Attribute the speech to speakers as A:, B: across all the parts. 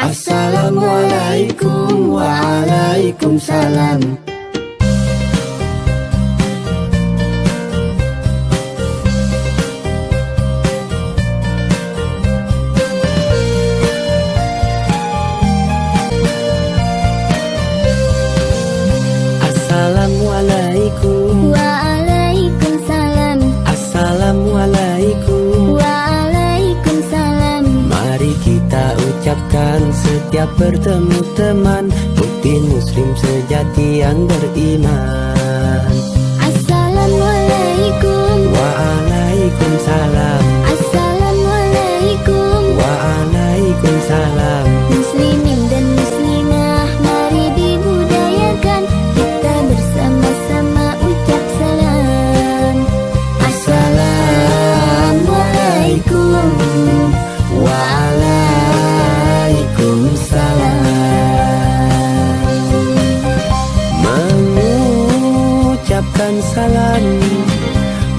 A: Assalamualaikum waalaikumsalam. Assalamualaikum
B: Waalaikumsalam.
A: Assalamualaikum
B: Waalaikumsalam.
A: Mari kita ucapkan setiap bertemu teman, bukti muslim sejati yang beriman.
B: Assalamualaikum.
A: Waalaikumsalam.
B: Assalamualaikum.
A: Waalaikumsalam.
B: Muslimin dan muslimah, mari dibudayakan kita bersama-sama ucap salam.
A: Assalamualaikum waalaikumsalam. Mengucapkan salam,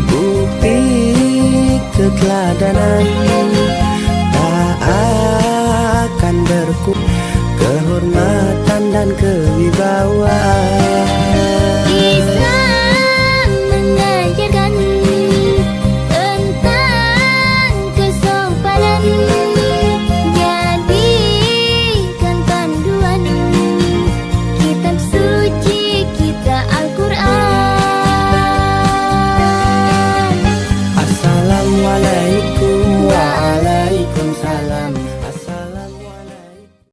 A: bukti keteladanan.